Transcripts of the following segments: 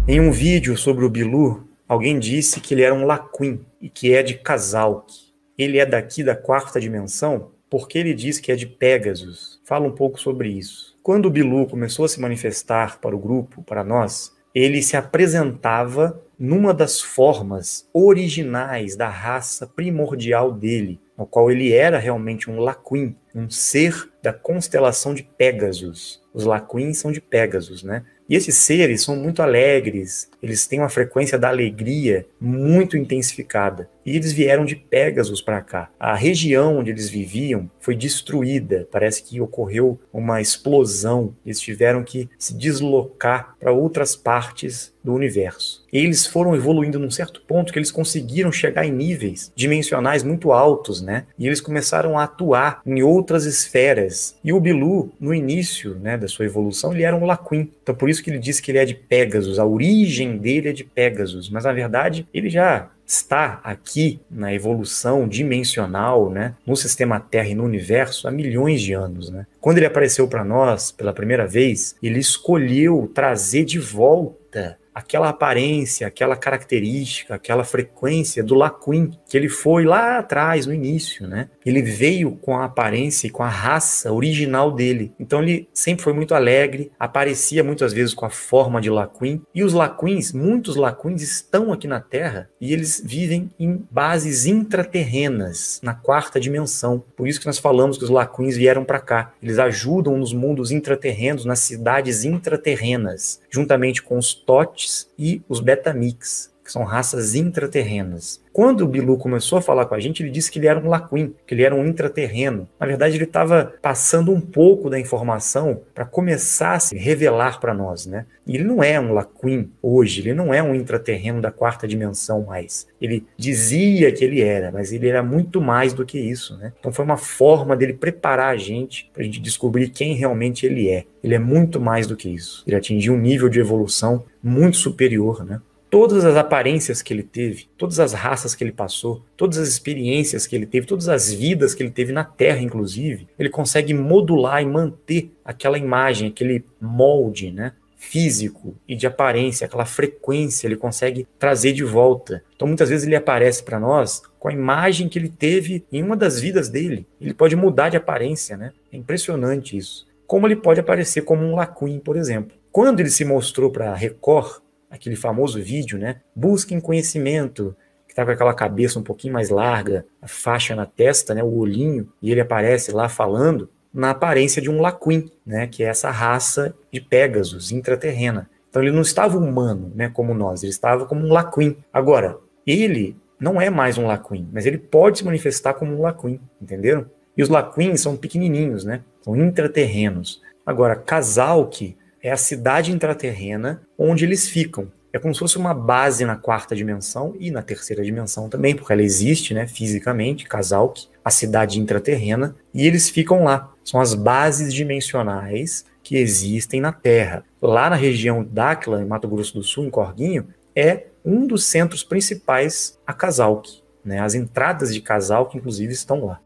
Em um vídeo sobre o Bilu, alguém disse que ele era um Laquin e que é de Casalque. Ele é daqui da quarta dimensão porque ele diz que é de Pégasus. Fala um pouco sobre isso. Quando o Bilu começou a se manifestar para o grupo, para nós, ele se apresentava numa das formas originais da raça primordial dele, no qual ele era realmente um Laquin, um ser da constelação de Pégasus. Os Laquins são de Pégasus, né? E esses seres são muito alegres, eles têm uma frequência da alegria muito intensificada. E eles vieram de Pégasus para cá. A região onde eles viviam foi destruída, parece que ocorreu uma explosão. Eles tiveram que se deslocar para outras partes do universo. E eles foram evoluindo num certo ponto que eles conseguiram chegar em níveis dimensionais muito altos, né? E eles começaram a atuar em outras esferas. E o Bilu, no início, né, da sua evolução, ele era um Laquin. Então por isso que ele diz que ele é de Pégasus, a origem dele é de Pégasus, mas na verdade ele já está aqui na evolução dimensional, né, no sistema Terra e no universo há milhões de anos, né? Quando ele apareceu para nós pela primeira vez, ele escolheu trazer de volta aquela aparência, aquela característica, aquela frequência do Laquin, que ele foi lá atrás, no início, né? Ele veio com a aparência e com a raça original dele. Então ele sempre foi muito alegre, aparecia muitas vezes com a forma de Laquin, e os Laquins, muitos Laquins estão aqui na Terra, e eles vivem em bases intraterrenas, na quarta dimensão. Por isso que nós falamos que os Laquins vieram para cá. Eles ajudam nos mundos intraterrenos, nas cidades intraterrenas, juntamente com os Totes e os Betamix, que são raças intraterrenas. Quando o Bilu começou a falar com a gente, ele disse que ele era um Laquin, que ele era um intraterreno. Na verdade, ele estava passando um pouco da informação para começar a se revelar para nós, né? E ele não é um Laquin hoje, ele não é um intraterreno da quarta dimensão mais. Ele dizia que ele era, mas ele era muito mais do que isso, né? Então foi uma forma dele preparar a gente para a gente descobrir quem realmente ele é. Ele é muito mais do que isso. Ele atingiu um nível de evolução muito superior, né? Todas as aparências que ele teve, todas as raças que ele passou, todas as experiências que ele teve, todas as vidas que ele teve na Terra, inclusive, ele consegue modular e manter aquela imagem, aquele molde, né, físico e de aparência, aquela frequência, ele consegue trazer de volta. Então, muitas vezes ele aparece para nós com a imagem que ele teve em uma das vidas dele. Ele pode mudar de aparência, né? É impressionante isso. Como ele pode aparecer como um Laquin, por exemplo. Quando ele se mostrou para a Record, aquele famoso vídeo, né? Busquem conhecimento, que tá com aquela cabeça um pouquinho mais larga, a faixa na testa, né? O olhinho, e ele aparece lá falando na aparência de um Laquin, né? Que é essa raça de Pégasus, intraterrena. Então ele não estava humano, né? Como nós, ele estava como um Laquin. Agora, ele não é mais um Laquin, mas ele pode se manifestar como um Laquin, entenderam? E os Laquins são pequenininhos, né? São intraterrenos. Agora, Casalque é a cidade intraterrena onde eles ficam. É como se fosse uma base na quarta dimensão e na terceira dimensão também, porque ela existe, né, fisicamente, Casalque, a cidade intraterrena, e eles ficam lá. São as bases dimensionais que existem na Terra. Lá na região d'Áquila, em Mato Grosso do Sul, em Corguinho, é um dos centros principais a Casalque, né? As entradas de Casalque, inclusive, estão lá.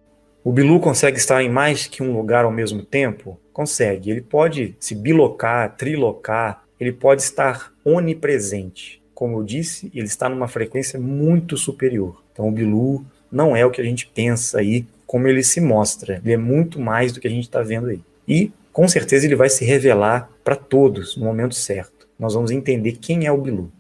O Bilu consegue estar em mais que um lugar ao mesmo tempo? Consegue. Ele pode se bilocar, trilocar, ele pode estar onipresente. Como eu disse, ele está numa frequência muito superior. Então o Bilu não é o que a gente pensa aí, como ele se mostra. Ele é muito mais do que a gente está vendo aí. E, com certeza, ele vai se revelar para todos no momento certo. Nós vamos entender quem é o Bilu.